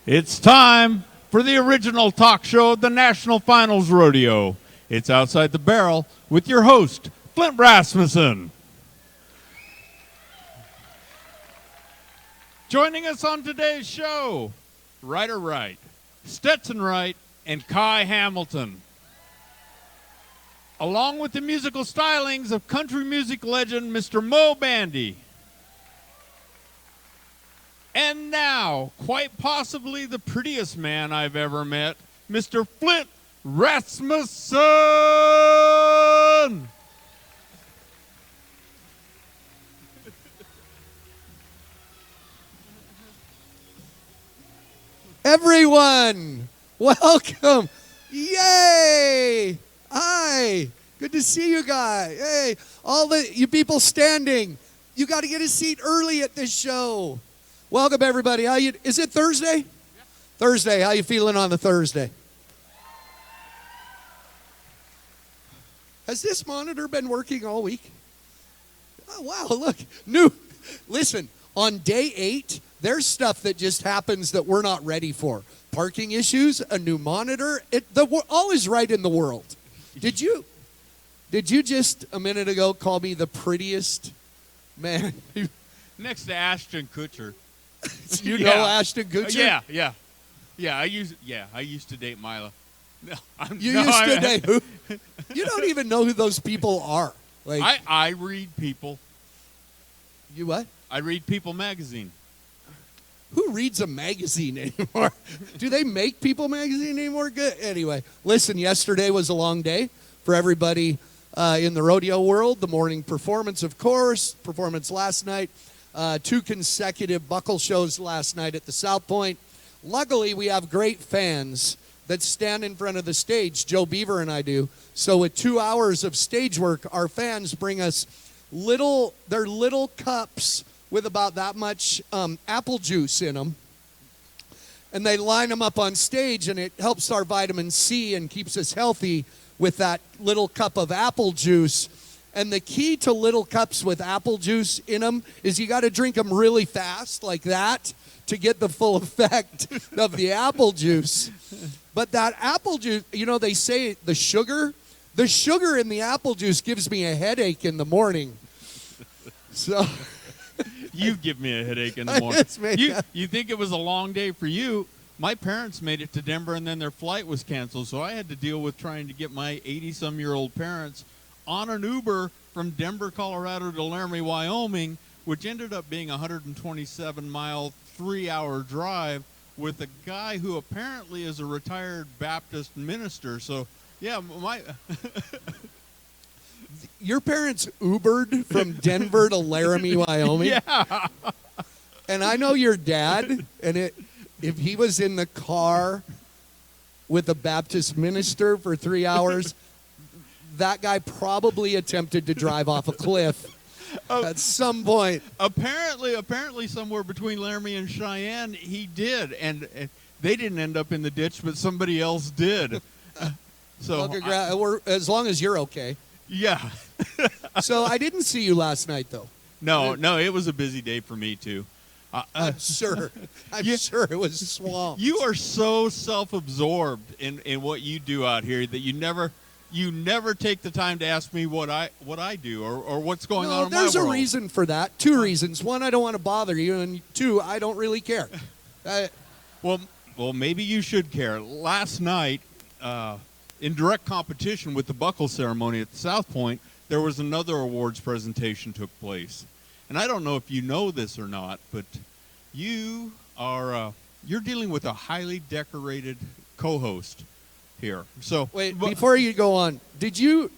It's time for the original talk show, the National Finals Rodeo. It's Outside the Barrel with your host, Flint Rasmussen. Joining us on today's show, Ryder Wright, Stetson Wright, and Kai Hamilton. Along with the musical stylings of country music legend Mr. Moe Bandy. And now, quite possibly the prettiest man I've ever met, Mr. Flint Rasmussen! Everyone, welcome. Yay! Hi. Good to see you guys. Hey, all you people standing, you got to get a seat early at this show. Welcome, everybody. Is it Thursday? Yeah. Thursday. How you feeling on the Thursday? Has this monitor been working all week? Oh, wow, look. Listen, on day 8, there's stuff that just happens that we're not ready for. Parking issues, a new monitor. All is right in the world. Did you just a minute ago call me the prettiest man? Next to Ashton Kutcher. You know Ashton Kutcher? Yeah. I used to date Mila. No, used to date who? You don't even know who those people are. Like I read People. You what? I read People magazine. Who reads a magazine anymore? Do they make People magazine anymore? Good. Anyway, listen, yesterday was a long day for everybody in the rodeo world. The morning performance, of course. Performance last night. 2 consecutive buckle shows last night at the South Point. Luckily, we have great fans that stand in front of the stage. Joe Beaver and I do. So with 2 hours of stage work, our fans bring us little cups with about that much apple juice in them. And they line them up on stage, and it helps our vitamin C and keeps us healthy with that little cup of apple juice. And the key to little cups with apple juice in them is you got to drink them really fast, like that, to get the full effect of the apple juice. But that apple juice, they say the sugar in the apple juice gives me a headache in the morning. So you give me a headache in the morning. You think it was a long day for you. My parents made it to Denver, and then their flight was canceled, so I had to deal with trying to get my 80-some-year-old parents on an Uber from Denver, Colorado to Laramie, Wyoming, which ended up being a 127-mile, 3-hour drive with a guy who apparently is a retired Baptist minister. So, yeah, Your parents Ubered from Denver to Laramie, Wyoming? Yeah. And I know your dad, and if he was in the car with a Baptist minister for 3 hours, that guy probably attempted to drive off a cliff at some point. Apparently somewhere between Laramie and Cheyenne, he did. And they didn't end up in the ditch, but somebody else did. As long as you're okay. Yeah. So I didn't see you last night, though. No, it was a busy day for me, too. I'm sure it was swamped. You are so self-absorbed in what you do out here that you never take the time to ask me what I do or what's going on in my world. There's a reason for that. 2 reasons. 1, I don't want to bother you, and 2, I don't really care. Well, maybe you should care. Last night, in direct competition with the buckle ceremony at the South Point, there was another awards presentation took place. And I don't know if you know this or not, but you're dealing with a highly decorated co-host here. So wait, before you go on, did you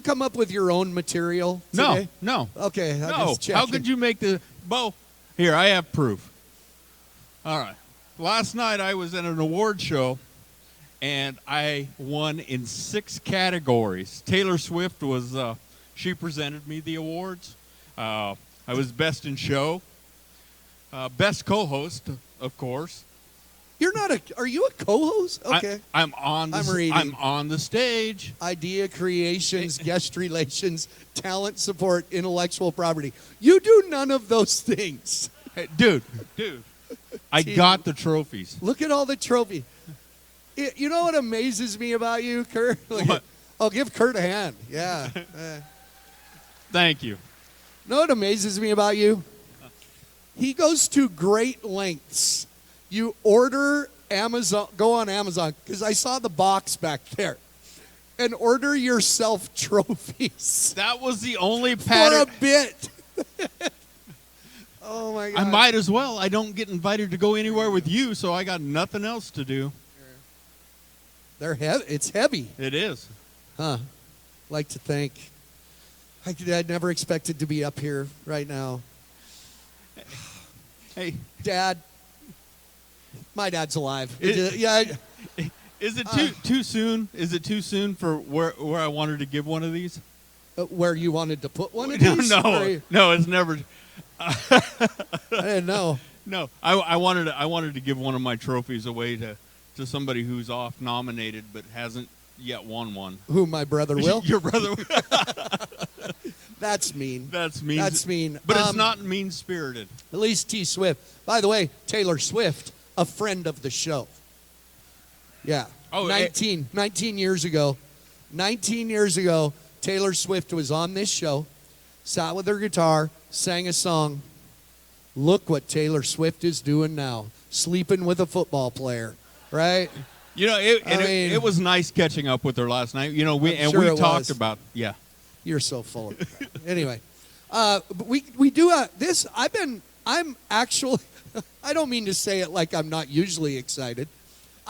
come up with your own material today? No. Okay, no. How could you make the Bo? Here, I have proof. All right. Last night I was at an award show, and I won in 6 categories. Taylor Swift was she presented me the awards. I was best in show, best co-host, of course. Are you a co-host? Okay. I'm on the stage. Idea creations, guest relations, talent support, intellectual property. You do none of those things. Hey, dude. I got the trophies. Look at all the trophy. You know what amazes me about you, Kurt? What? I'll give Kurt a hand. Yeah. Thank you. You know what amazes me about you? He goes to great lengths. You order Amazon, go on Amazon, because I saw the box back there, and order yourself trophies. That was the only For pattern. a bit. Oh, my God. I might as well. I don't get invited to go anywhere with you, so I got nothing else to do. They're heavy. It's heavy. It is. Huh. Like to think. I'd never expected to be up here right now. Hey, Dad. My dad's alive. Is it Uh, too soon? Is it too soon for where I wanted to give one of these? Where you wanted to put one of No, these? no, it's never. I didn't know. No, I wanted to give one of my trophies away to somebody who's off nominated but hasn't yet won one. Who, my brother Will? Your brother. That's mean. That's mean. That's mean. But it's not mean spirited. At least T Swift. By the way, Taylor Swift, a friend of the show. Yeah. Oh, 19 years ago. 19 years ago, Taylor Swift was on this show, sat with her guitar, sang a song. Look what Taylor Swift is doing now. Sleeping with a football player, right? You know, it was nice catching up with her last night. You know, we talked about You're so full of crap. Anyway, but we do this. I'm actually, I don't mean to say it like I'm not usually excited.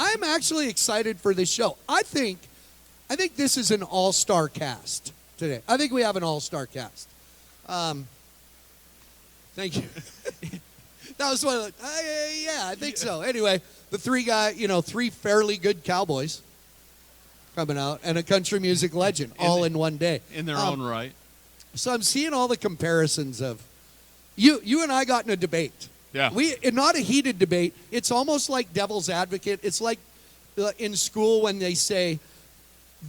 I'm actually excited for this show. I think this is an all-star cast today. I think we have an all-star cast. Thank you. That was one of the, yeah, I think so. Anyway, the three fairly good cowboys coming out and a country music legend all in one day. in their own right. So I'm seeing all the comparisons of you and I got in a debate. Yeah. Not a heated debate. It's almost like devil's advocate. It's like in school when they say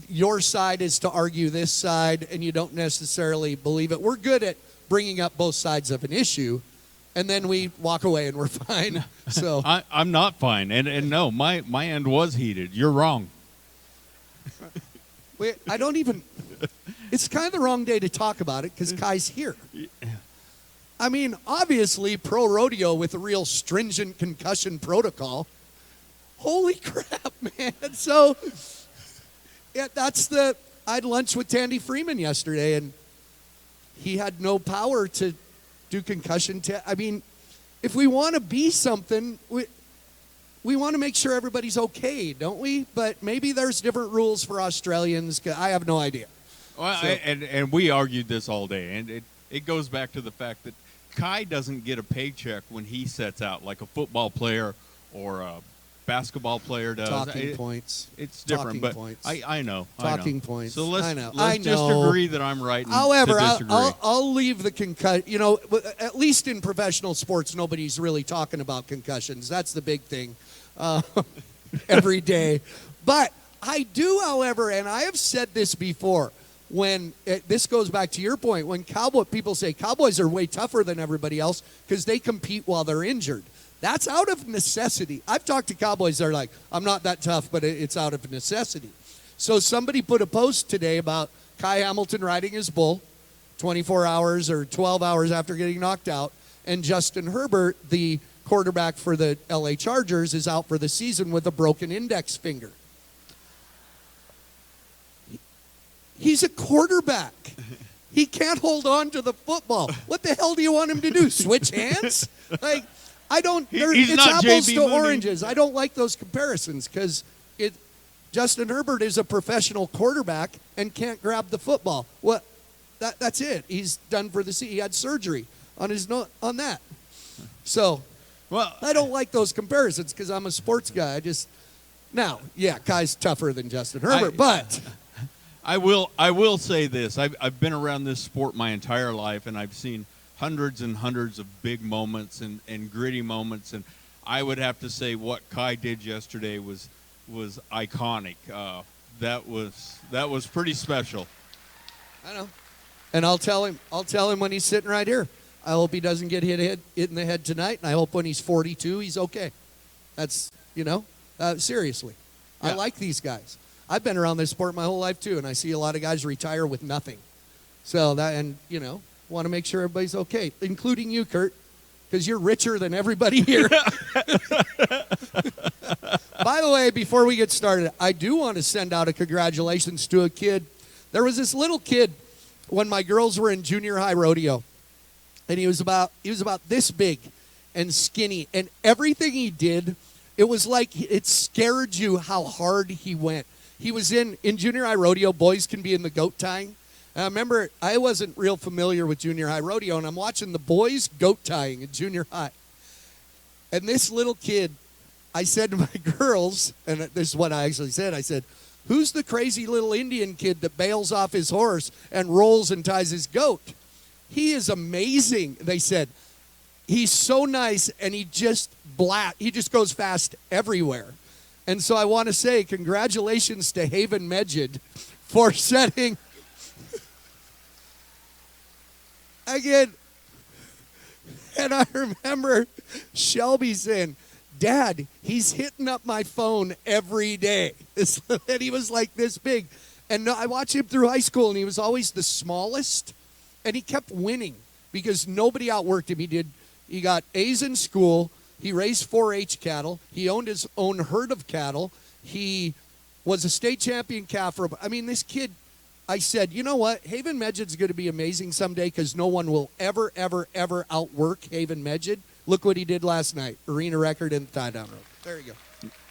your side is to argue this side and you don't necessarily believe it. We're good at bringing up both sides of an issue, and then we walk away and we're fine. So I'm not fine, and no, my end was heated. You're wrong. I don't even. It's kind of the wrong day to talk about it because Kai's here. I mean, obviously, pro rodeo with a real stringent concussion protocol. Holy crap, man! So, yeah, I had lunch with Tandy Freeman yesterday, and he had no power to do concussion. I mean, if we want to be something, we want to make sure everybody's okay, don't we? But maybe there's different rules for Australians. I have no idea. Well, So- and we argued this all day, and it goes back to the fact that Kai doesn't get a paycheck when he sets out like a football player or a basketball player does. Talking points. It's different, Talking but points. I know. Talking points. So let's I know. just agree that I'm right. And However, to disagree. I'll leave the concussion. At least in professional sports, nobody's really talking about concussions. That's the big thing every day. But I do, however, and I have said this before, when this goes back to your point, when people say Cowboys are way tougher than everybody else because they compete while they're injured. That's out of necessity. I've talked to Cowboys that are like, I'm not that tough, but it's out of necessity. So somebody put a post today about Kai Hamilton riding his bull 24 hours or 12 hours after getting knocked out, and Justin Herbert, the quarterback for the LA Chargers, is out for the season with a broken index finger. He's a quarterback. He can't hold on to the football. What the hell do you want him to do? Switch hands? Like, I don't. He's It's not apples JB to Mooney. oranges. I don't like those comparisons because Justin Herbert is a professional quarterback and can't grab the football. What? That's it. He's done for the season. He had surgery on on that. So, well, I don't like those comparisons because I'm a sports guy. Kai's tougher than Justin Herbert, but. I will say this. I've been around this sport my entire life, and I've seen hundreds and hundreds of big moments and gritty moments, and I would have to say what Kai did yesterday was iconic. That was pretty special. I know. And I'll tell him when he's sitting right here. I hope he doesn't get hit in the head tonight, and I hope when he's 42, he's okay. That's, seriously. Yeah. I like these guys. I've been around this sport my whole life, too, and I see a lot of guys retire with nothing. So want to make sure everybody's okay, including you, Kurt, because you're richer than everybody here. By the way, before we get started, I do want to send out a congratulations to a kid. There was this little kid when my girls were in junior high rodeo, and he was about this big and skinny, and everything he did, it was like it scared you how hard he went. He was in junior high rodeo, boys can be in the goat tying. And I remember I wasn't real familiar with junior high rodeo, and I'm watching the boys goat tying in junior high. And this little kid, I said to my girls, and this is what I actually said, I said, who's the crazy little Indian kid that bails off his horse and rolls and ties his goat? He is amazing, they said. He's so nice, and he just goes fast everywhere. And so I want to say congratulations to Haven Medjid for setting, again, and I remember Shelby saying, Dad, he's hitting up my phone every day. And he was like this big. And I watched him through high school, and he was always the smallest. And he kept winning because nobody outworked him. He got A's in school. He raised 4-H cattle. He owned his own herd of cattle. He was a state champion calf. I mean, this kid, I said, you know what? Haven Medjid's going to be amazing someday because no one will ever, ever, ever outwork Haven Medjid. Look what he did last night. Arena record in the tie-down road. There you go.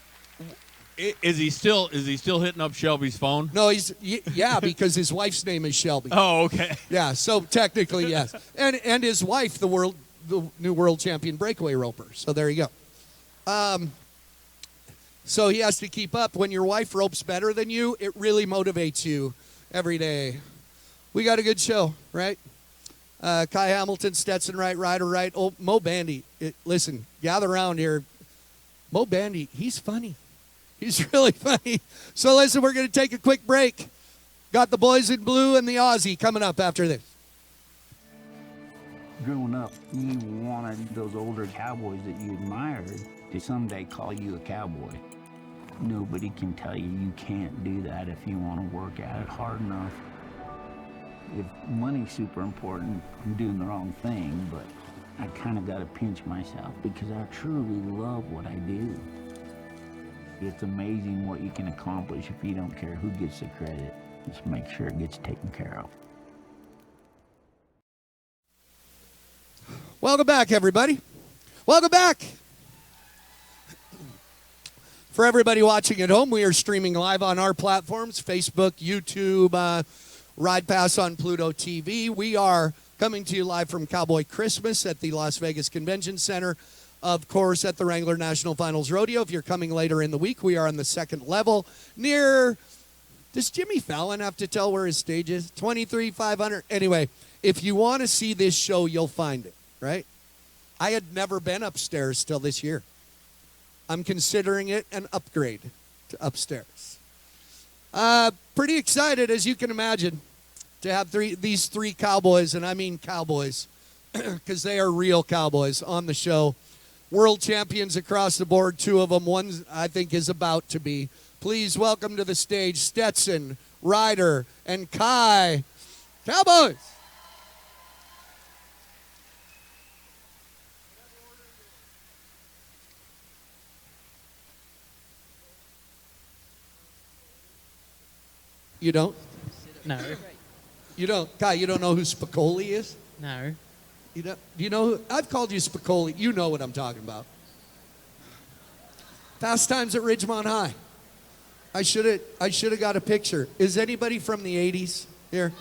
Is he still hitting up Shelby's phone? No, because his wife's name is Shelby. Oh, okay. Yeah, so technically, yes. And his wife, the new world champion breakaway roper. So there you go. So he has to keep up. When your wife ropes better than you, it really motivates you every day. We got a good show, right? Kai Hamilton, Stetson Wright, Ryder Wright, Mo Bandy. Listen, gather around here. Mo Bandy, he's funny. He's really funny. So listen, we're going to take a quick break. Got the boys in blue and the Aussie coming up after this. Growing up, you wanted those older cowboys that you admired to someday call you a cowboy. Nobody can tell you you can't do that if you want to work at it hard enough. If money's super important, I'm doing the wrong thing, but I kind of got to pinch myself because I truly love what I do. It's amazing what you can accomplish if you don't care who gets the credit. Just make sure it gets taken care of. Welcome back, everybody. Welcome back. For everybody watching at home, we are streaming live on our platforms, Facebook, YouTube, Ride Pass on Pluto TV. We are coming to you live from Cowboy Christmas at the Las Vegas Convention Center. Of course, at the Wrangler National Finals Rodeo. If you're coming later in the week, we are on the second level near, does Jimmy Fallon have to tell where his stage is? 23,500. Anyway, if you want to see this show, you'll find it, right? I had never been upstairs till this year. I'm considering it an upgrade to upstairs. Pretty excited, as you can imagine, to have these three cowboys, and I mean cowboys, because they are real cowboys on the show. World champions across the board, two of them. One, I think, is about to be. Please welcome to the stage Stetson, Ryder, and Kai. Cowboys! You don't? No. You don't? Kai, you don't know who Spicoli is? No. You don't? Do you know who? I've called you Spicoli. You know what I'm talking about. Fast Times at Ridgemont High. I should have got a picture. Is anybody from the 80s here?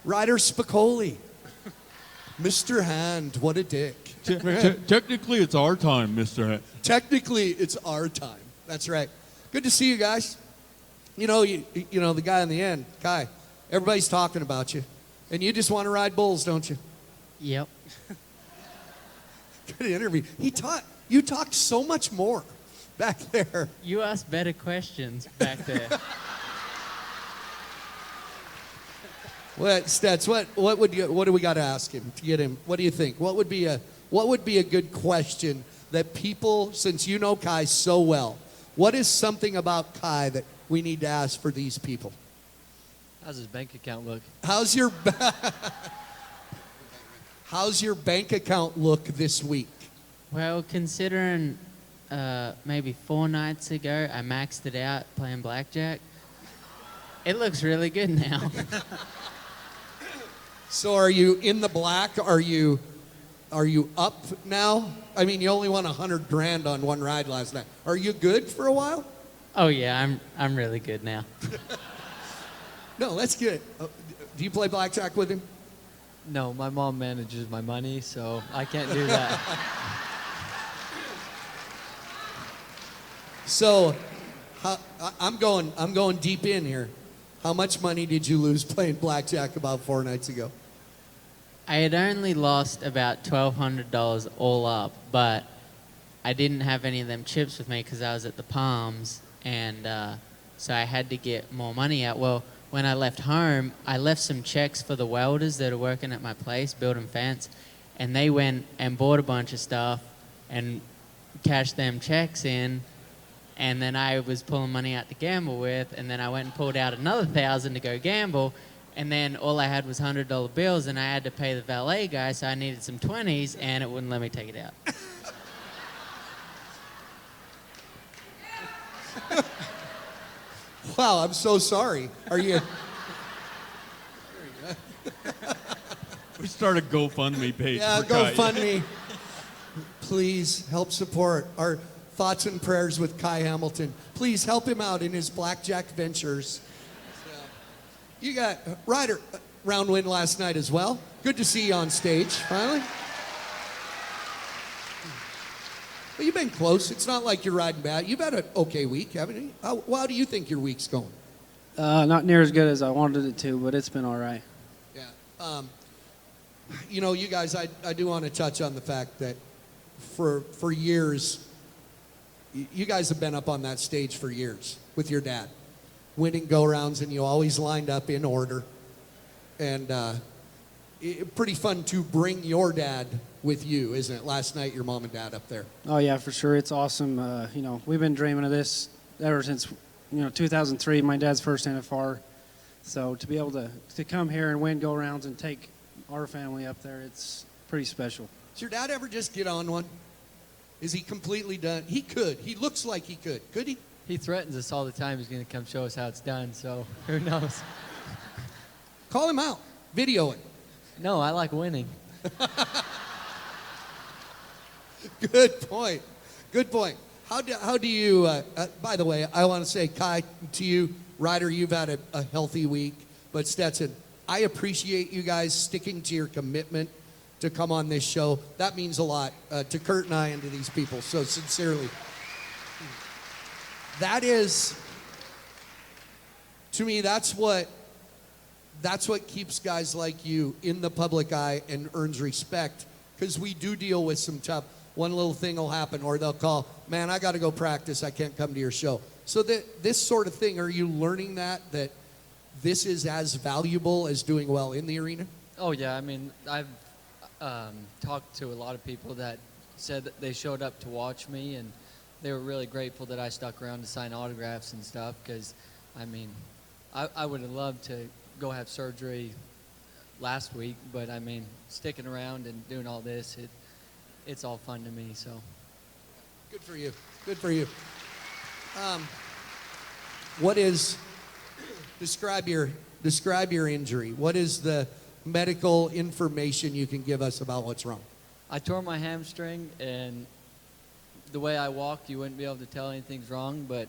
Ryder Spicoli. Mr. Hand, what a dick. Technically, it's our time, Mr. Technically, it's our time. That's right. Good to see you guys. You know the guy in the end, Kai. Everybody's talking about you, and you just want to ride bulls, don't you? Yep. Good interview. You talked so much more back there. You asked better questions back there. What Stats? What do we got to ask him to get him? What do you think? What would be a good question that people, since you know Kai so well, what is something about Kai that we need to ask for these people? How's his bank account look? How's your bank account look this week? Well, considering maybe 4 nights ago I maxed it out playing blackjack, it looks really good now. So are you in the black? Are you up now? I mean, you only won $100,000 on one ride last night. Are you good for a while? Oh yeah, I'm really good now. No, that's good. Do you play blackjack with him? No, my mom manages my money, so I can't do that. So, I'm going deep in here. How much money did you lose playing blackjack about 4 nights ago? I had only lost about $1,200 all up, but I didn't have any of them chips with me because I was at the Palms, and so I had to get more money out. Well, when I left home, I left some checks for the welders that are working at my place, building fence, and they went and bought a bunch of stuff and cashed them checks in, and then I was pulling money out to gamble with, and then I went and pulled out another 1,000 to go gamble, and then all I had was $100 bills, and I had to pay the valet guy, so I needed some 20s, and it wouldn't let me take it out. Wow, I'm so sorry. Are you? We started a GoFundMe page. Yeah, for Kai. GoFundMe. Please help support our thoughts and prayers with Kai Hamilton. Please help him out in his blackjack ventures. You got Ryder round win last night as well. Good to see you on stage, finally. Well, you've been close. It's not like you're riding bad. You've had an okay week, haven't you? How do you think your week's going? Not near as good as I wanted it to, but it's been all right. Yeah. You know, you guys, I do want to touch on the fact that for years, you guys have been up on that stage for years with your dad, winning go-rounds, and you always lined up in order. And pretty fun to bring your dad with you, isn't it? Last night, your mom and dad up there. Oh yeah, for sure. It's awesome. You know, we've been dreaming of this ever since 2003, my dad's first NFR. So to be able to come here and win go-rounds and take our family up there, it's pretty special. Does your dad ever just get on one? Is he completely done? He could. He looks like he could. Could he? He threatens us all the time. He's going to come show us how it's done, so who knows? Call him out. Video it. No, I like winning. Good point. Good point. How do you, by the way, I want to say, Kai, to you, Ryder, you've had a healthy week, but Stetson, I appreciate you guys sticking to your commitment to come on this show. That means a lot to Kurt and I and to these people, so sincerely. That is, to me, that's what keeps guys like you in the public eye and earns respect, because we do deal with some tough, one little thing will happen, or they'll call, man, I got to go practice, I can't come to your show. So this sort of thing, are you learning that this is as valuable as doing well in the arena? Oh, yeah. I mean, I've talked to a lot of people that said that they showed up to watch me, and they were really grateful that I stuck around to sign autographs and stuff, because, I mean, I would have loved to go have surgery last week, but, I mean, sticking around and doing all this, it's all fun to me, so. Good for you. Good for you. Describe your injury. What is the medical information you can give us about what's wrong? I tore my hamstring, and the way I walk, you wouldn't be able to tell anything's wrong, but,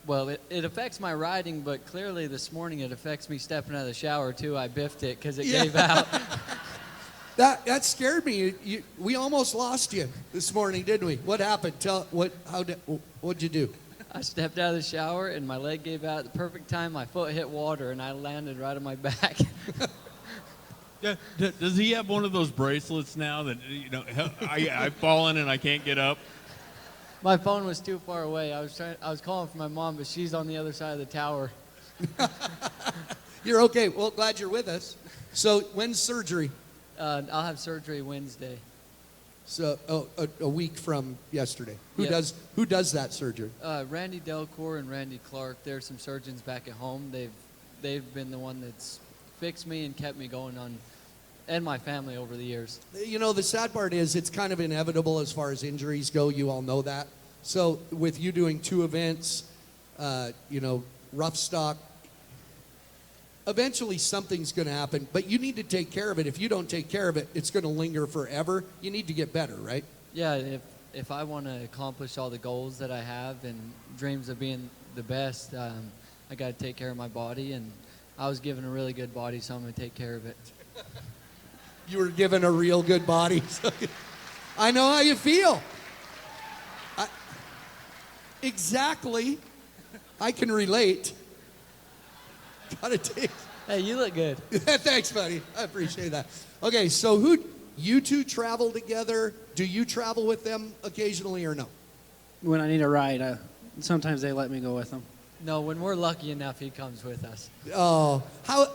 well, it affects my riding, but clearly this morning it affects me stepping out of the shower, too. I biffed it because it gave out. That scared me. We almost lost you this morning, didn't we? What happened? What'd you do? I stepped out of the shower, and my leg gave out at the perfect time. My foot hit water, and I landed right on my back. Does he have one of those bracelets now that, I've fallen and I can't get up? My phone was too far away. I was calling for my mom, but she's on the other side of the tower. You're okay. Well, glad you're with us. So when's surgery? I'll have surgery Wednesday. So a week from yesterday. Yep. Who does that surgery? Randy Delcourt and Randy Clark. They're some surgeons back at home. They've been the one that's fixed me and kept me going on, and my family over the years. You know, the sad part is it's kind of inevitable as far as injuries go. You all know that. So with you doing 2 events, rough stock, eventually something's going to happen, but you need to take care of it. If you don't take care of it, it's going to linger forever. You need to get better, right? Yeah, if I want to accomplish all the goals that I have and dreams of being the best, I got to take care of my body, and I was given a really good body, so I'm going to take care of it. You were given a real good body. I know how you feel. Exactly. I can relate. Gotta take. Hey, you look good. Thanks, buddy. I appreciate that. Okay, so you two travel together? Do you travel with them occasionally or no? When I need a ride, sometimes they let me go with them. No, when we're lucky enough, he comes with us. Oh, how?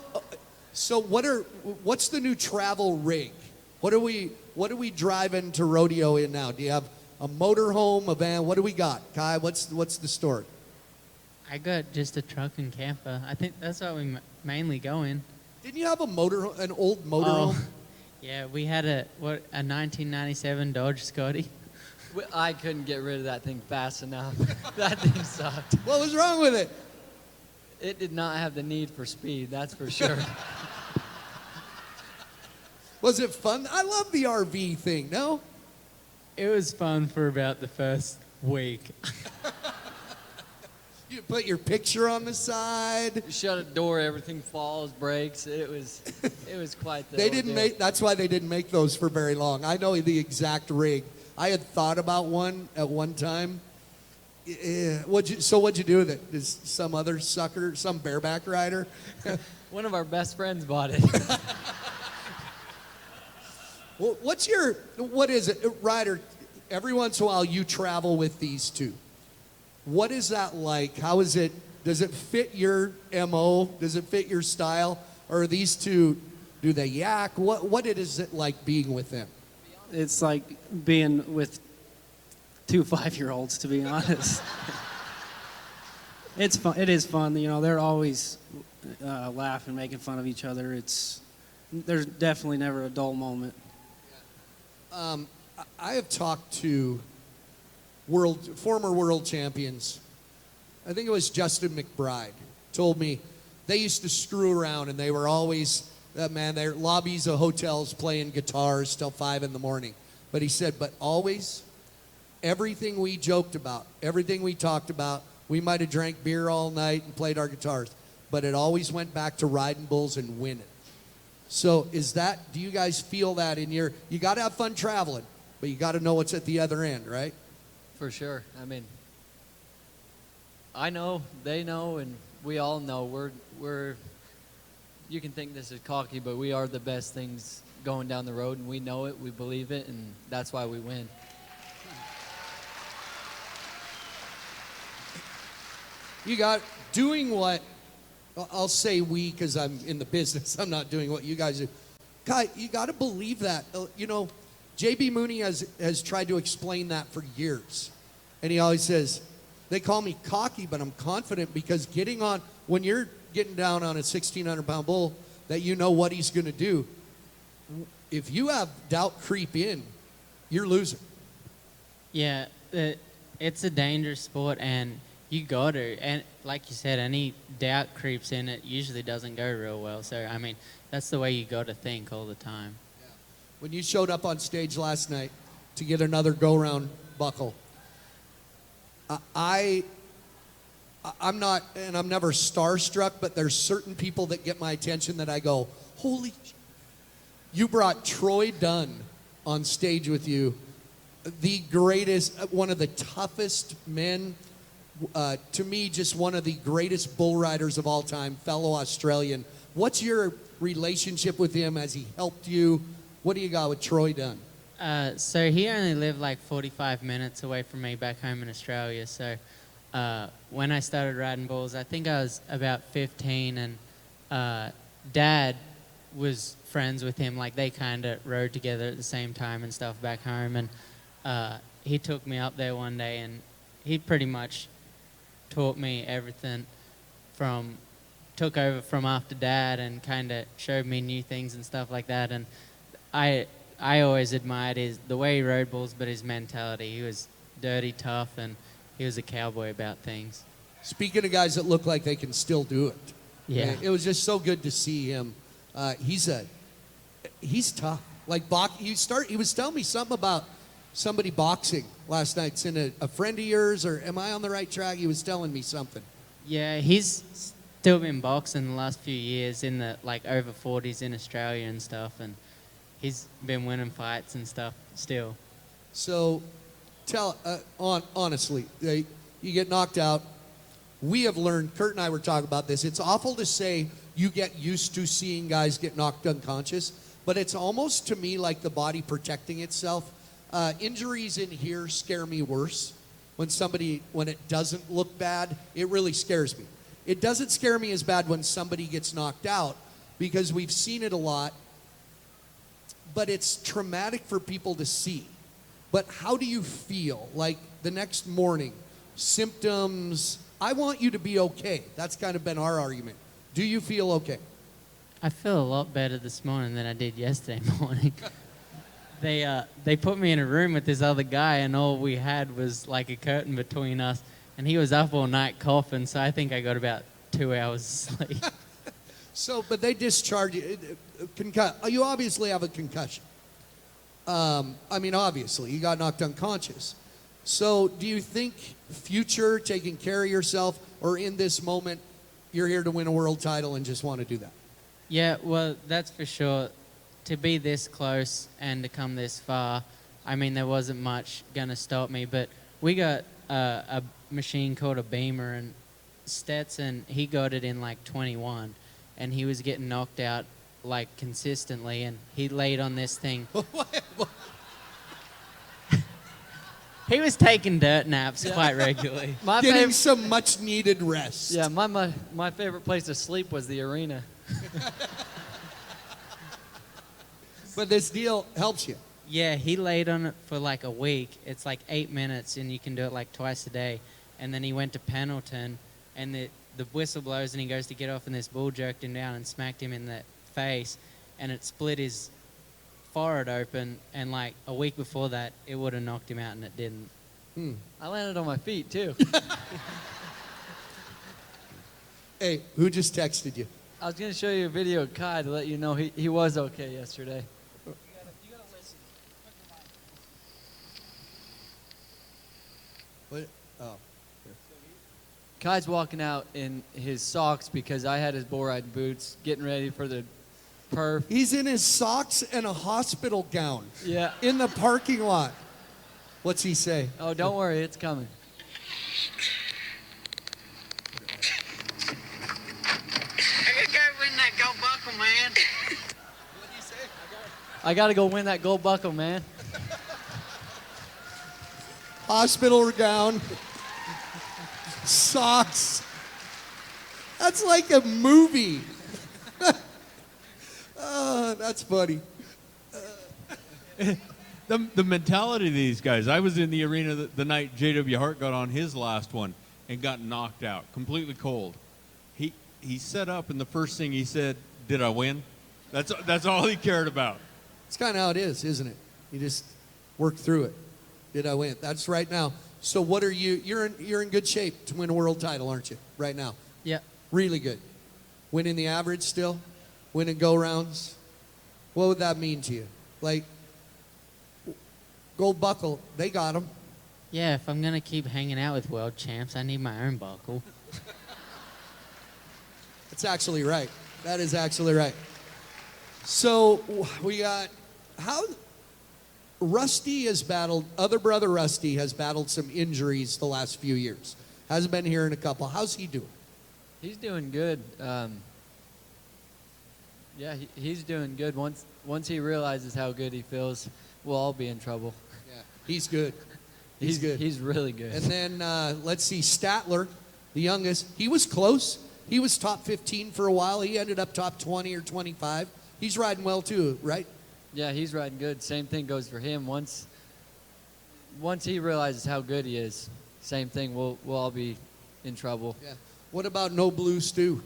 So what's the new travel rig? What are we driving to rodeo in now? Do you have a motorhome, a van? What do we got, Kai? What's the story? I got just a truck and camper. I think that's what we mainly go in. Didn't you have an old motorhome? Yeah, we had a 1997 Dodge Scotty. I couldn't get rid of that thing fast enough. That thing sucked. What was wrong with it? It did not have the need for speed, that's for sure. Was it fun? I love the RV thing, no? It was fun for about the first week. You put your picture on the side. You shut a door, everything falls, breaks. It was quite the ordeal. That's why they didn't make those for very long. I know the exact rig. I had thought about one at one time. What'd you do with it? Is some other sucker, some bareback rider? One of our best friends bought it. Well, what is it, Ryder? Every once in a while you travel with these two. What is that like? How is it? Does it fit your MO? Does it fit your style? Or are these two, do they yak? What is it like being with them? It's like being with 2 5-year-olds, to be honest. It's fun. It is fun. You know, they're always laughing, making fun of each other. There's definitely never a dull moment. I have talked to former world champions. I think it was Justin McBride told me they used to screw around and they were always, their lobbies of hotels playing guitars till 5 a.m. But he said, but always, everything we joked about, everything we talked about, we might have drank beer all night and played our guitars, but it always went back to riding bulls and winning. So do you guys feel that you got to have fun traveling, but you got to know what's at the other end, right? For sure. I mean, I know, they know, and we all know we're you can think this is cocky, but we are the best things going down the road, and we know it, we believe it, and that's why we win. You got doing what, I'll say we because I'm in the business. I'm not doing what you guys do. Kai, you got to believe that. J.B. Mooney has tried to explain that for years. And he always says, they call me cocky, but I'm confident because when you're getting down on a 1,600-pound bull, that you know what he's going to do. If you have doubt creep in, you're losing. Yeah, it's a dangerous sport, and you got to. And like you said, any doubt creeps in, it usually doesn't go real well. So, I mean, that's the way you got to think all the time. When you showed up on stage last night to get another go-round buckle, I'm not, and I'm never starstruck, but there's certain people that get my attention that I go, holy, you brought Troy Dunn on stage with you, the greatest, one of the toughest men, to me, just one of the greatest bull riders of all time, fellow Australian. What's your relationship with him? Has he helped you? What do you got with Troy Dunn? So he only lived like 45 minutes away from me back home in Australia. So when I started riding bulls, I think I was about 15, and Dad was friends with him. Like, they kind of rode together at the same time and stuff back home. And he took me up there one day, and he pretty much taught me everything took over from after Dad, and kind of showed me new things and stuff like that. And I always admired the way he rode bulls, but his mentality. He was dirty, tough, and he was a cowboy about things. Speaking of guys that look like they can still do it. Yeah. It was just so good to see him. He's tough. Like, he was telling me something about somebody boxing last night. It's in a friend of yours, or am I on the right track? He was telling me something. Yeah, he's still been boxing the last few years in the over 40s in Australia and stuff, and he's been winning fights and stuff still. So, honestly, you get knocked out. We have learned, Kurt and I were talking about this, it's awful to say you get used to seeing guys get knocked unconscious, but it's almost to me like the body protecting itself. Injuries in here scare me worse. When it doesn't look bad, it really scares me. It doesn't scare me as bad when somebody gets knocked out, because we've seen it a lot, but it's traumatic for people to see. But how do you feel? Like, the next morning, symptoms? I want you to be okay. That's kind of been our argument. Do you feel okay? I feel a lot better this morning than I did yesterday morning. They put me in a room with this other guy, and all we had was like a curtain between us, and he was up all night coughing, so I think I got about 2 hours sleep. So, but they discharge you. You obviously have a concussion. Obviously, you got knocked unconscious. So, do you think future, taking care of yourself, or in this moment, you're here to win a world title and just want to do that? Yeah, well, that's for sure. To be this close and to come this far, there wasn't much going to stop me. But we got a machine called a Beamer, and Stetson, he got it in 21, and he was getting knocked out consistently, and he laid on this thing. He was taking dirt naps quite regularly. Getting some much needed rest. Yeah, my favorite place to sleep was the arena. But this deal helps you. Yeah, he laid on it for a week. It's 8 minutes, and you can do it twice a day. And then he went to Pendleton, and the whistle blows, and he goes to get off, and this bull jerked him down and smacked him in the face, and it split his forehead open. And a week before that, it would have knocked him out, and it didn't. I landed on my feet too. Hey, who just texted you? I was going to show you a video of Kai to let you know he was okay yesterday. You gotta listen. What? Oh. Kai's walking out in his socks because I had his bull riding boots, getting ready for the perf. He's in his socks and a hospital gown. Yeah. In the parking lot. What's he say? Oh, don't worry, it's coming. Man. I gotta go win that gold buckle, man. Hospital gown, socks. That's like a movie. Oh, that's funny. The mentality of these guys. I was in the arena the night J.W. Hart got on his last one and got knocked out, completely cold. He set up, and the first thing he said, "Did I win?" That's all he cared about. It's kind of how it is, isn't it? You just work through it. Did I win? That's right now. So what are you? You're in good shape to win a world title, aren't you? Right now. Yeah. Really good. Winning the average still, winning go rounds. What would that mean to you? Gold buckle, they got them. Yeah, if I'm gonna keep hanging out with world champs, I need my own buckle. That's actually right. That is actually right. So we got Rusty has battled, other brother Rusty has battled some injuries the last few years. Hasn't been here in a couple. How's he doing? He's doing good. He's doing good. Once he realizes how good he feels, we'll all be in trouble. Yeah, he's good. He's good. He's really good. And then let's see, Statler, the youngest. He was close. He was top 15 for a while. He ended up top 20 or 25. He's riding well too, right? Yeah, he's riding good. Same thing goes for him. Once he realizes how good he is, same thing. We'll all be in trouble. Yeah. What about No Blue Stu?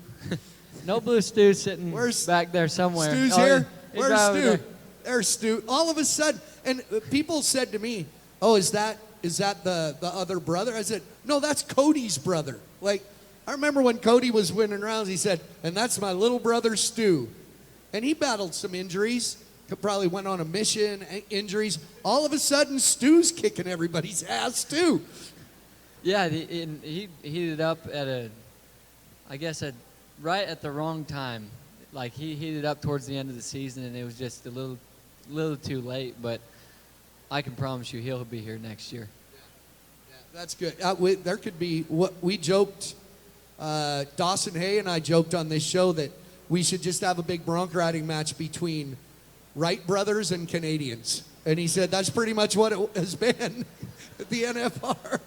No Blue Stu sitting back there somewhere. Stu's Oh, here. he's Where's right over Stu? there. There's Stu. All of a sudden, and people said to me, "Oh, is that the other brother?" I said, "No, that's Cody's brother." Like, I remember when Cody was winning rounds, he said, "And that's my little brother Stu," and he battled some injuries. Probably went on a mission, injuries. All of a sudden, Stu's kicking everybody's ass too. Yeah, he heated up right at the wrong time. Like, he heated up towards the end of the season, and it was just a little too late. But I can promise you, he'll be here next year. Yeah, that's good. There could be what we joked. Dawson Hay and I joked on this show that we should just have a big bronc riding match between Wright brothers and Canadians. And he said that's pretty much what it has been at the NFR.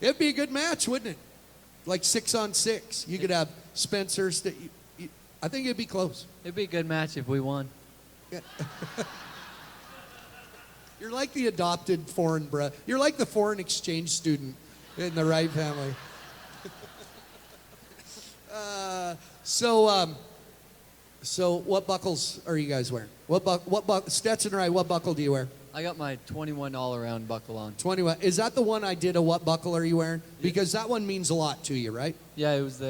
It'd be a good match, wouldn't it? Like 6-on-6. You could have Spencer. I think it'd be close. It'd be a good match if we won. Yeah. You're like the adopted foreign brother. You're like the foreign exchange student in the Wright family. So what buckles are you guys wearing? Stetson Wright, what buckle do you wear? I got my 21 all-around buckle on. 21. Is that the one I did? What buckle are you wearing? Because that one means a lot to you, right? Yeah, it was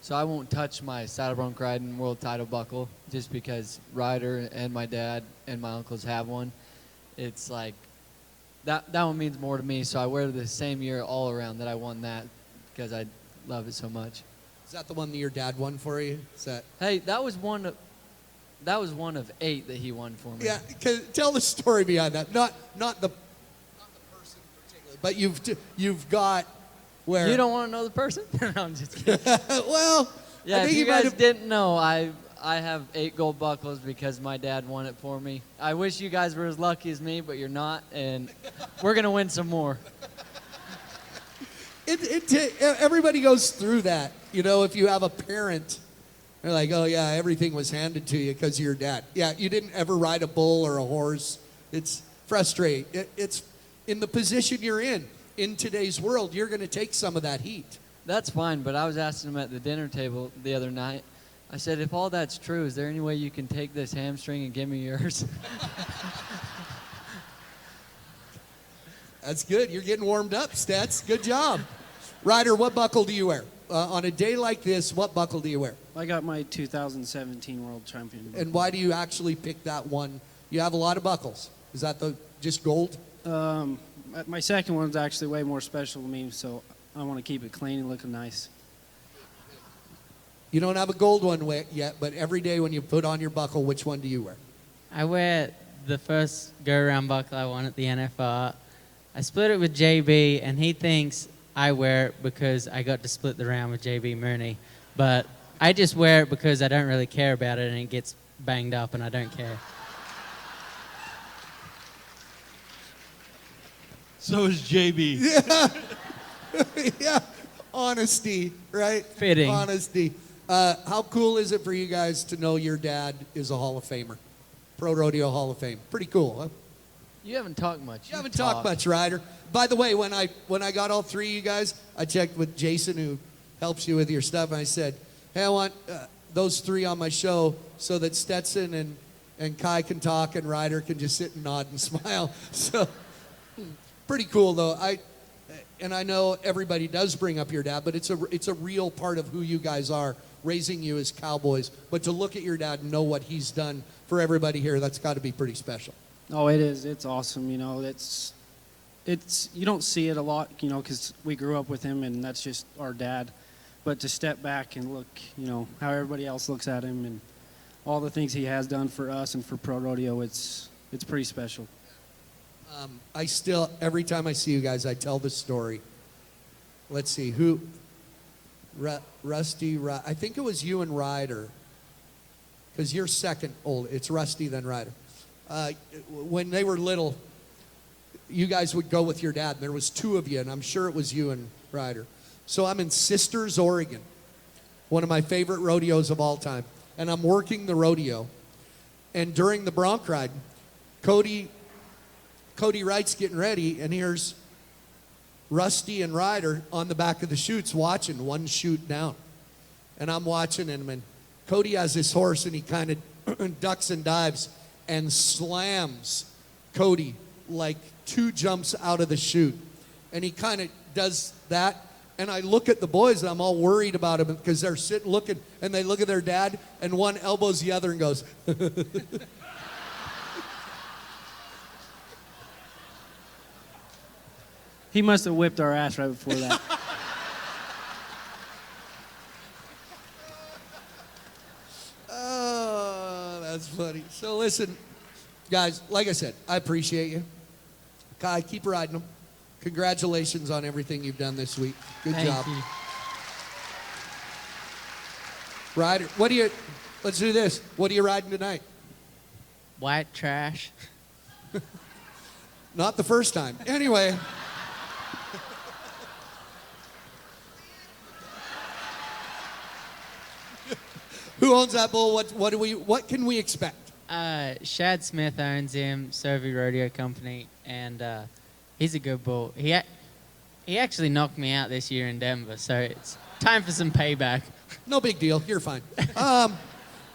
so I won't touch my Saddle Bronc Riding World Title buckle just because Ryder and my dad and my uncles have one. It's like, that one means more to me, so I wear the same year all around that I won that because I love it so much. Is that the one that your dad won for you? Hey, that was one of 8 that he won for me. Yeah, tell the story behind that. Not the person particularly, but you've got where. You don't want to know the person? No, I'm just kidding. Well, yeah, I think if you guys didn't know, I have 8 gold buckles because my dad won it for me. I wish you guys were as lucky as me, but you're not, and we're going to win some more. Everybody goes through that. You know, if you have a parent, they're like, oh, yeah, everything was handed to you because of your dad. Yeah, you didn't ever ride a bull or a horse. It's frustrating. It's in the position you're in. In today's world, you're going to take some of that heat. That's fine, but I was asking him at the dinner table the other night, I said, if all that's true, is there any way you can take this hamstring and give me yours? That's good. You're getting warmed up, Stets. Good job. Ryder, what buckle do you wear? On a day like this, what buckle do you wear? I got my 2017 World Champion buckle. And why do you actually pick that one? You have a lot of buckles. Is that just gold? My second one's actually way more special to me, so I want to keep it clean and looking nice. You don't have a gold one yet, but every day when you put on your buckle, which one do you wear? I wear the first go-around buckle I won at the NFR. I split it with JB, and he thinks I wear it because I got to split the round with JB Mooney. But I just wear it because I don't really care about it, and it gets banged up, and I don't care. So is JB. Yeah. Yeah. Honesty, right? Fitting. Honesty. How cool is it for you guys to know your dad is a Hall of Famer? Pro Rodeo Hall of Fame. Pretty cool, huh? You haven't talked much. You haven't talked much, Ryder. By the way, when I got all 3 of you guys, I checked with Jason, who helps you with your stuff, and I said, hey, I want those 3 on my show so that Stetson and Kai can talk and Ryder can just sit and nod and smile. So, pretty cool, though. I know everybody does bring up your dad, but it's a real part of who you guys are, raising you as cowboys. But to look at your dad and know what he's done for everybody here, that's got to be pretty special. Oh, it is. It's awesome. You know, it's you don't see it a lot, you know, because we grew up with him and that's just our dad. But to step back and look, you know, how everybody else looks at him and all the things he has done for us and for Pro Rodeo, it's pretty special. Every time I see you guys, I tell the story. Let's see, Rusty, I think it was you and Ryder, because you're second old. It's Rusty, then Ryder. When they were little, you guys would go with your dad. And there was 2 of you, and I'm sure it was you and Ryder. So I'm in Sisters, Oregon, one of my favorite rodeos of all time. And I'm working the rodeo. And during the bronc ride, Cody Wright's getting ready, and here's Rusty and Ryder on the back of the chutes watching one chute down. And I'm watching him, and Cody has this horse, and he kind of ducks and dives and slams Cody like 2 jumps out of the chute. And he kind of does that. And I look at the boys, and I'm all worried about them because they're sitting looking, and they look at their dad, and one elbows the other and goes, He must have whipped our ass right before that. oh, that's funny. So listen, guys, like I said, I appreciate you. Kai, keep riding them. Congratulations on everything you've done this week. Good job. Thank you. Ryder, let's do this. What are you riding tonight? White trash. Not the first time. Anyway. Who owns that bull? What can we expect? Shad Smith owns him, Survey Rodeo Company, and he's a good bull. He actually knocked me out this year in Denver, so it's time for some payback. No big deal. You're fine.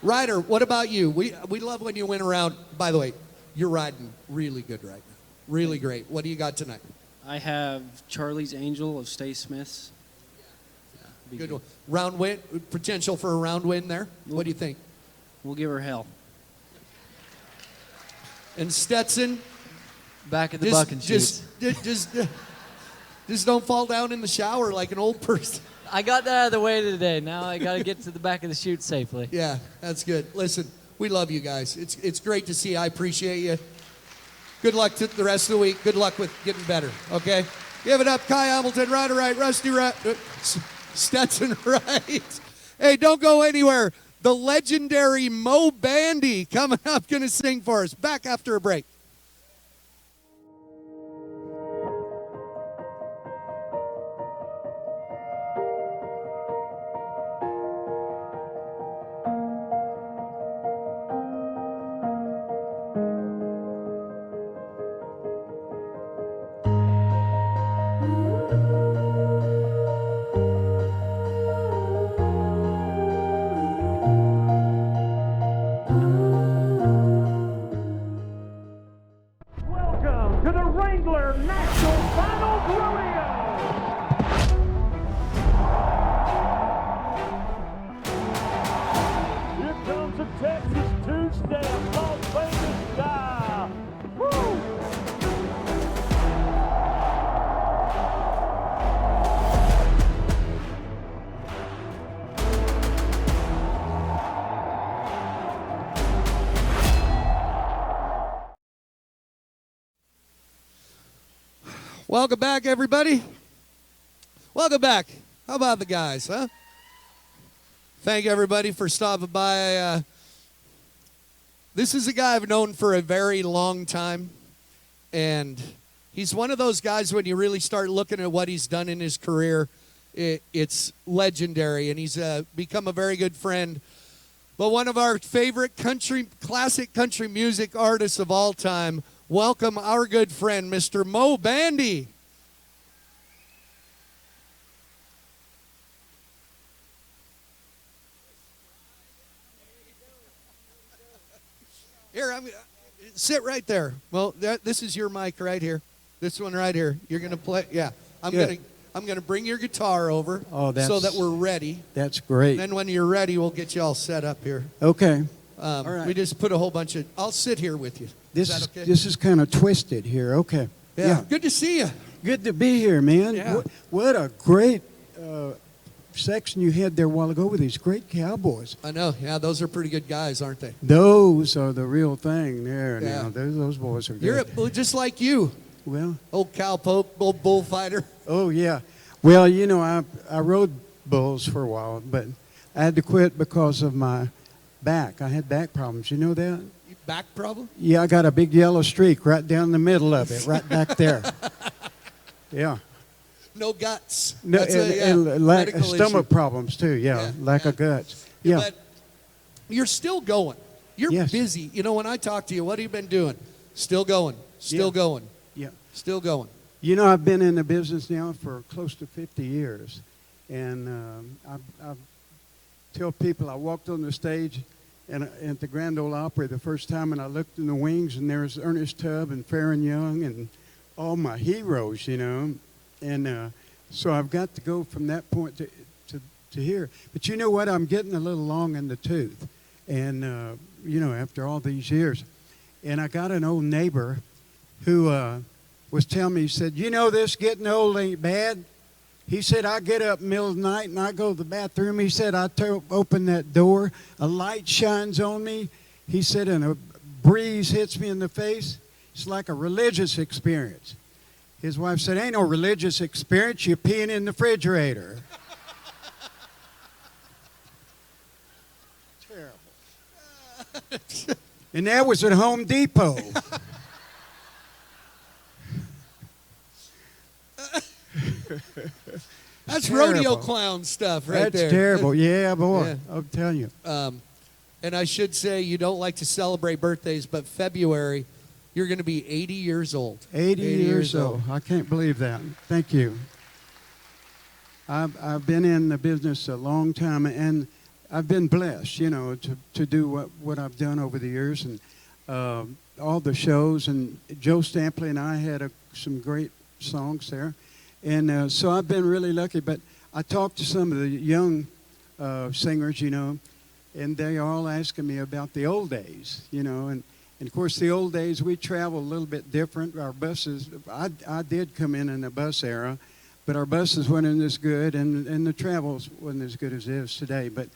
Ryder, what about you? We love when you win around. By the way, you're riding really good right now. Really great. What do you got tonight? I have Charlie's Angel of Stay Smith's. Yeah, Good one. Round win, potential for a round win there. What do you think? We'll give her hell. And Stetson, Back at the buck and shoots. just don't fall down in the shower like an old person. I got that out of the way today. Now I got to get to the back of the chute safely. Yeah, that's good. Listen, we love you guys. It's great to see you. I appreciate you. Good luck to the rest of the week. Good luck with getting better, okay? Give it up, Kai Hamilton, Ryder Wright, Rusty Wright, Stetson Wright. Hey, don't go anywhere. The legendary Mo Bandy coming up, going to sing for us. Back after a break. Welcome back, everybody. Welcome back. How about the guys, huh? Thank everybody for stopping by. This is a guy I've known for a very long time, and he's one of those guys when you really start looking at what he's done in his career, it's legendary, and he's become a very good friend. But one of our favorite classic country music artists of all time, welcome our good friend, Mr. Mo Bandy. Here, sit right there. Well, this is your mic right here. This one right here. You're gonna play. Yeah, I'm gonna bring your guitar over. Oh, so that we're ready. That's great. And then when you're ready, we'll get you all set up here. Okay. All right. We just put a whole bunch of. I'll sit here with you. This is that okay? This is kind of twisted here. Okay. Yeah. Good to see you. Good to be here, man. Yeah. What a great section you had there a while ago with these great cowboys. I know. Yeah, those are pretty good guys, aren't they? Those are the real thing there. Yeah. Now those boys are good. You're just like you. Well. Old cowpoke, old bullfighter. Oh yeah. Well, you know, I rode bulls for a while, but I had to quit because of my back. I had back problems. You know that? back problem? Yeah, I got a big yellow streak right down the middle of it, right back there. Yeah. No guts. No, That's and medical stomach issue. problems too. Yeah, lack of guts. Yeah, Yeah. but you're still going. You're Yes. busy. You know, when I talk to you, what have you been doing? Still going. Still Yeah. going. Yeah. Still going. You know, I've been in the business now for close to 50 years, and I tell people I walked on the stage and at the Grand Ole Opry the first time, and I looked in the wings, and there was Ernest Tubb and Farron Young and all my heroes, you know, and so I've got to go from that point to here. But you know what? I'm getting a little long in the tooth, and you know, after all these years, and I got an old neighbor who was telling me, he said, you know, this getting old ain't bad. He said, I get up middle of the night and I go to the bathroom. He said, I open that door, a light shines on me. He said, and a breeze hits me in the face. It's like a religious experience. His wife said, ain't no religious experience. You're peeing in the refrigerator. Terrible. And that was at Home Depot. That's Terrible. rodeo clown stuff right That's there. terrible. Yeah, boy. Yeah. I'm telling you. And I should say, you don't like to celebrate birthdays, but February, you're going to be 80 years old. 80 years old. I can't believe that. Thank you. I've been in the business a long time, and I've been blessed, you know, to do what I've done over the years, and all the shows. And Joe Stampley and I had some great songs there. And so I've been really lucky. But I talked to some of the young singers, you know, and they are all asking me about the old days, you know. And of course, the old days, we travel a little bit different. Our buses, I did come in a bus era, but our buses weren't as good, and the travels wasn't as good as it is today. But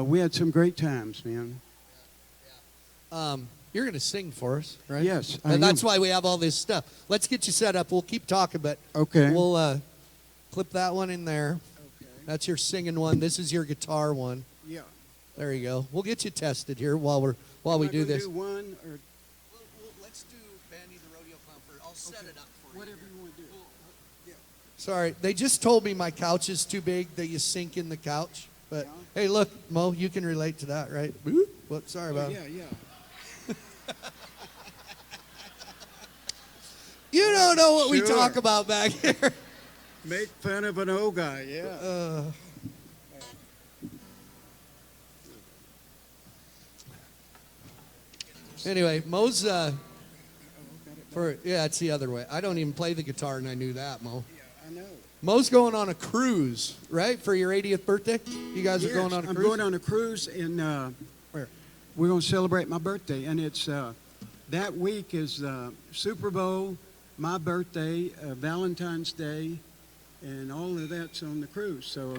we had some great times, man. You're going to sing for us, right? Yes, I And that's am. why we have all this stuff. Let's get you set up. We'll keep talking, but Okay. we'll clip that one in there. Okay. That's your singing one. This is your guitar one. Yeah. There you go. We'll get you tested here while we do this. Do one or Let's do Bandy the Rodeo Clown first. I'll set it up for whatever you want to do. Sorry, they just told me my couch is too big that you sink in the couch. But hey, look, Mo, you can relate to that, right? Whoops, sorry about it. Yeah. You don't know what we Sure. talk about back here. Make fun of an old guy, yeah. Anyway, Mo's it's the other way. I don't even play the guitar, and I knew that, Mo. Yeah, I know. Mo's going on a cruise, right, for your 80th birthday? You guys are going on a cruise? I'm going on a cruise, and Where? we're going to celebrate my birthday. And it's that week is Super Bowl, my birthday, Valentine's Day, and all of that's on the cruise. So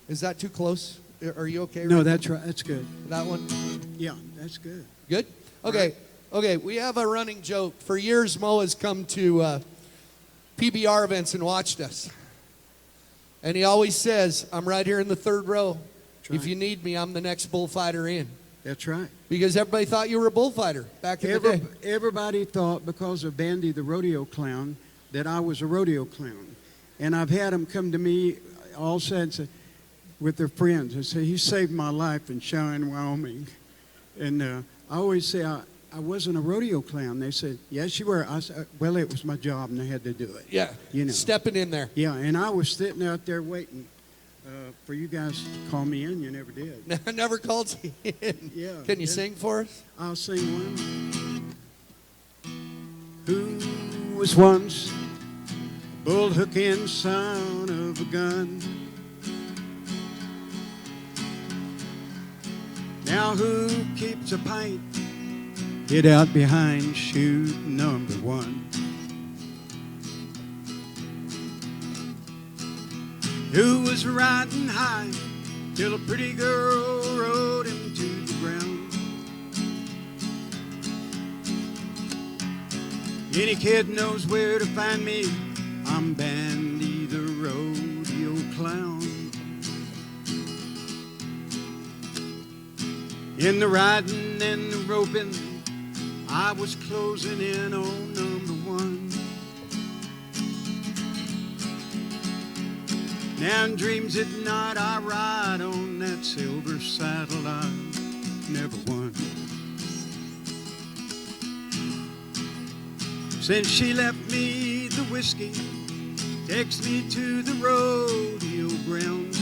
Is that too close? Are you okay? no, right that's right. That's good. now? That one? Yeah, that's good. Good? Okay. Okay, we have a running joke. For years, Mo has come to PBR events and watched us. And he always says, I'm right here in the third row. That's right. If you need me, I'm the next bullfighter in. That's right. Because everybody thought you were a bullfighter back in the day. Everybody thought because of Bandy the rodeo clown that I was a rodeo clown. And I've had them come to me all said with their friends and say, he saved my life in Cheyenne, Wyoming. And I always say, I wasn't a rodeo clown. They said, yes, you were. I said, well, it was my job and I had to do it. Yeah, You know. stepping in there. Yeah, and I was sitting out there waiting for you guys to call me in. You never did. I never called you in. Yeah. Can you sing for us? I'll sing one. Who was once a bull-hooking son of a gun? Now who keeps a pint hid out behind chute number one? Who was riding high till a pretty girl rode him to the ground? Any kid knows where to find me. I'm Bandy the rodeo clown. In the riding and the roping, I was closing in on number one. Now in dreams at night I ride on that silver saddle I never won. Since she left me the whiskey, takes me to the rodeo grounds,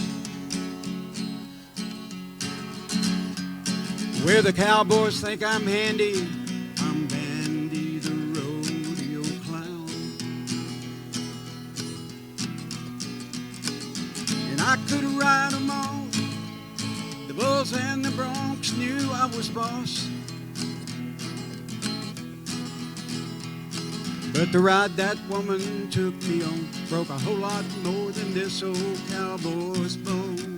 where the cowboys think I'm handy. I'm Bandy the rodeo clown. And I could ride 'em all. The bulls and the broncs knew I was boss. But the ride that woman took me on broke a whole lot more than this old cowboy's bone.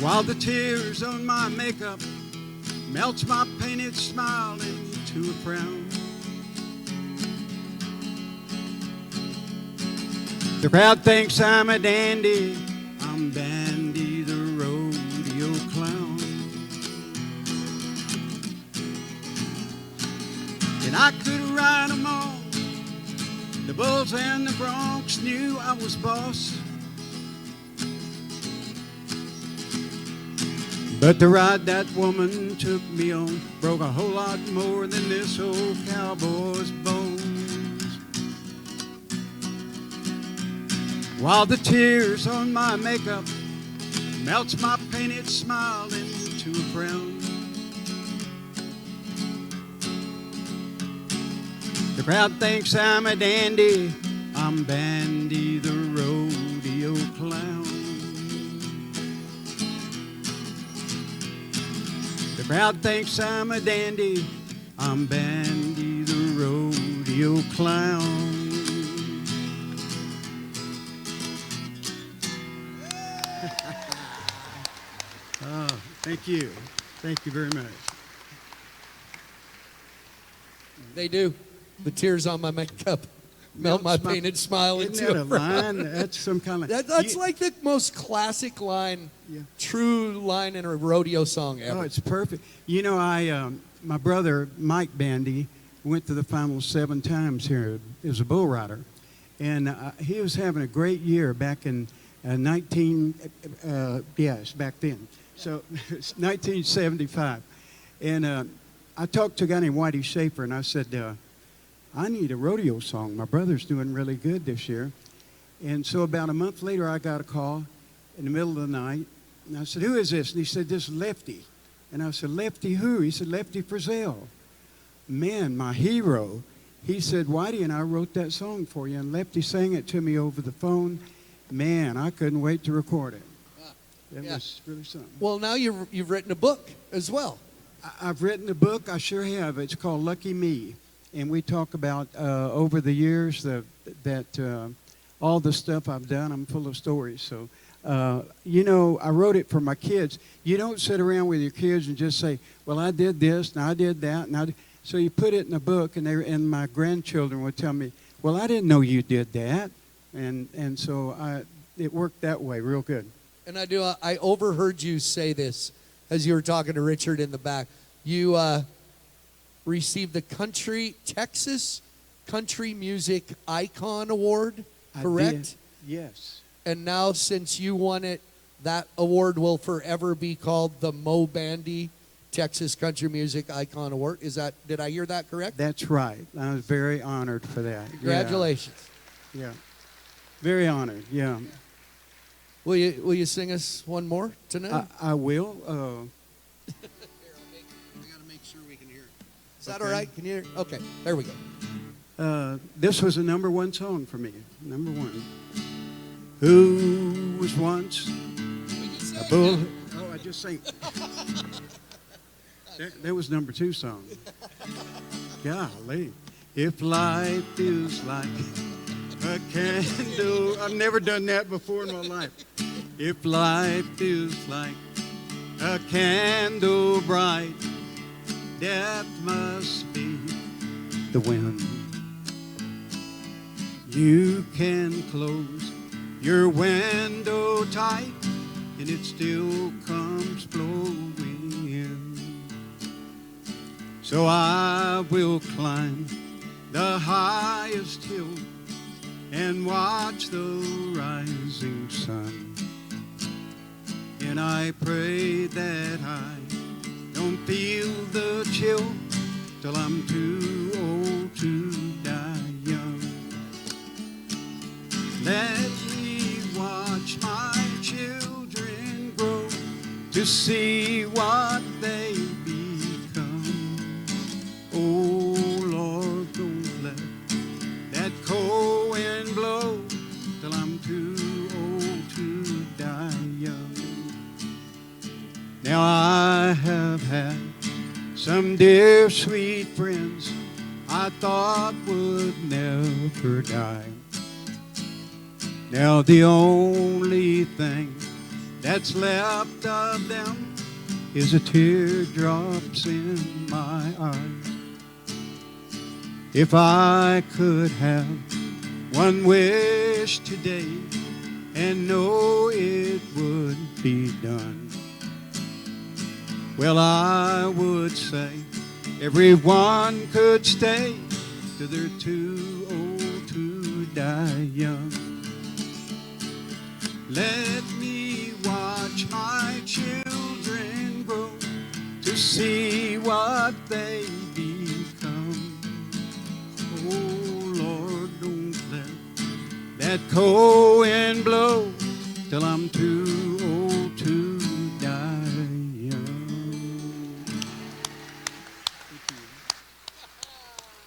While the tears on my makeup melts my painted smile into a frown. The crowd thinks I'm a dandy. I'm Bandy the rodeo clown. And I could ride 'em all. The bulls and the broncs knew I was boss. But the ride that woman took me on broke a whole lot more than this old cowboy's bones. While the tears on my makeup melts my painted smile into a frown. The crowd thinks I'm a dandy. I'm Bandy the rodeo clown. The crowd thinks I'm a dandy. I'm Bandy the rodeo clown. Oh, thank you. Thank you very much. They do. The tears on my makeup melt my painted smile Isn't into that a a frown. line? That's some kind of... That's like the most classic line, Yeah. true line in a rodeo song ever. Oh, it's perfect. You know, my brother, Mike Bandy, went to the finals 7 times here as a bull rider. And he was having a great year back in back then. So it's 1975. And I talked to a guy named Whitey Schaefer, and I said, I need a rodeo song. My brother's doing really good this year. And so about a month later, I got a call in the middle of the night. And I said, who is this? And he said, this is Lefty. And I said, Lefty who? He said, Lefty Frizzell. Man, my hero. He said, Whitey and I wrote that song for you. And Lefty sang it to me over the phone. Man, I couldn't wait to record it. It was really something. Well, now you've written a book as well. I've written a book. I sure have. It's called Lucky Me. And we talk about over the years all the stuff I've done. I'm full of stories. So, you know, I wrote it for my kids. You don't sit around with your kids and just say, well, I did this and I did that. So you put it in a book, and my grandchildren would tell me, well, I didn't know you did that. And so it worked that way real good. And I overheard you say this as you were talking to Richard in the back. You received the Texas Country Music Icon Award, correct? I did. Yes. And now, since you won it, that award will forever be called the Mo Bandy Texas Country Music Icon Award. Did I hear that correct? That's right. I was very honored for that. Congratulations. Yeah. Very honored. Yeah. Will you sing us one more tonight? I will. We got to make sure we can hear it. Is that all right? Can you hear? Okay, there we go. This was a #1 song for me. #1. Who was once a bull? Oh, I just sang. That was #2 song. Golly. If life is like a candle. I've never done that before in my life. If life is like a candle bright, death must be the wind. You can close your window tight, and it still comes blowing in. So I will climb the highest hill and watch the rising sun. And I pray that I don't feel the chill till I'm too old to die young. Let me watch my children grow to see what they become. Oh Lord, don't let that cold wind blow till I'm too old to die young. Now I have had some dear sweet friends I thought would never die. Now the only thing that's left of them is the teardrops in my eyes. If I could have one wish today and know it would be done, well, I would say everyone could stay till they're too old to die young. Let me watch my children grow to see what they become. Oh Lord, don't let that cold wind blow till I'm too old to die young.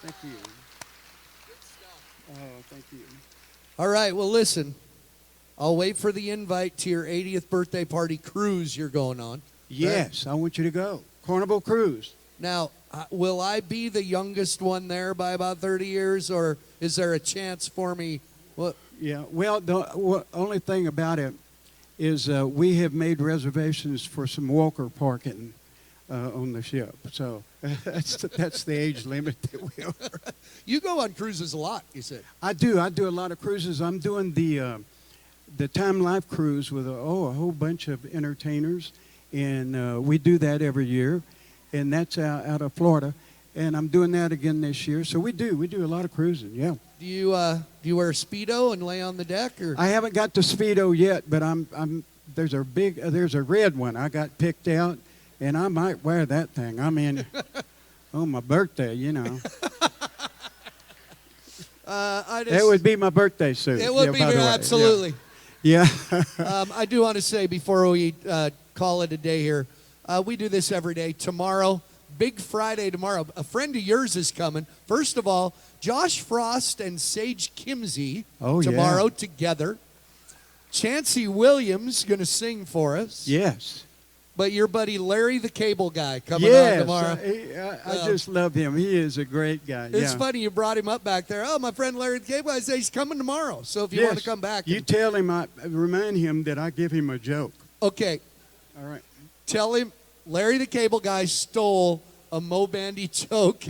Thank you. Oh, thank you. All right, well, listen. I'll wait for the invite to your 80th birthday party cruise you're going on. Yes, I want you to go. Carnival Cruise. Now, will I be the youngest one there by about 30 years, or is there a chance for me? Well, Yeah, well, the only thing about it is we have made reservations for some walker parking on the ship. So that's the age limit that we are. you go on cruises a lot, you said. I do a lot of cruises. I'm doing the Time Life cruise with a whole bunch of entertainers, and we do that every year, and that's out of Florida, and I'm doing that again this year. So we do a lot of cruising. Yeah. Do you wear a Speedo and lay on the deck, or? I haven't got to Speedo yet, but there's a red one I got picked out, and I might wear that thing. I mean, on my birthday, you know. It would be my birthday suit. It would be, by the way. absolutely. Yeah. I do want to say before we call it a day here, we do this every day. Tomorrow, Big Friday tomorrow, a friend of yours is coming. First of all, Josh Frost and Sage Kimsey tomorrow together. Chancey Williams going to sing for us. Yes. But your buddy Larry the Cable Guy coming on tomorrow. I just love him. He is a great guy. It's funny you brought him up back there. Oh, my friend Larry the Cable Guy says he's coming tomorrow. So if you want to come back. You tell him, remind him that I give him a joke. Okay. All right. Tell him Larry the Cable Guy stole a Mo Bandy joke.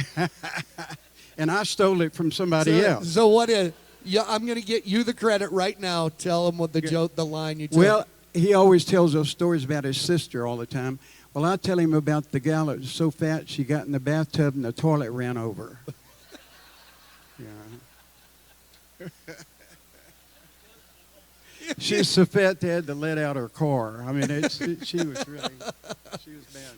And I stole it from somebody else. So what is... Yeah, I'm going to get you the credit right now. Tell him what the joke, the line you told. Well, he always tells those stories about his sister all the time. Well, I tell him about the gal that was so fat she got in the bathtub and the toilet ran over. Yeah. She's so fat they had to let out her car. I mean, she was bad.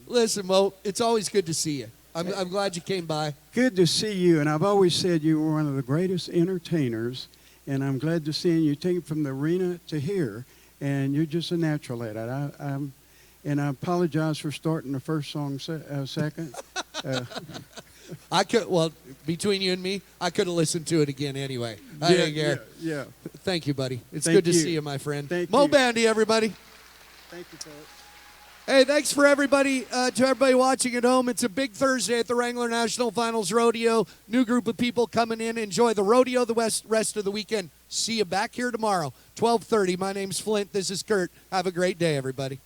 Listen, Mo, it's always good to see you. I'm glad you came by. Good to see you, and I've always said you were one of the greatest entertainers, and I'm glad to see you. You take it from the arena to here, and you're just a natural at it. And I apologize for starting the first song second. Between you and me, I could have listened to it again anyway. I didn't care. Yeah. Thank you, buddy. It's Thank good to you. see you, my friend. Thank Mo you. Bandy, everybody. Thank you, Philip. Hey, thanks for everybody, to everybody watching at home. It's a big Thursday at the Wrangler National Finals Rodeo. New group of people coming in. Enjoy the rodeo the rest of the weekend. See you back here tomorrow, 12:30. My name's Flint. This is Kurt. Have a great day, everybody.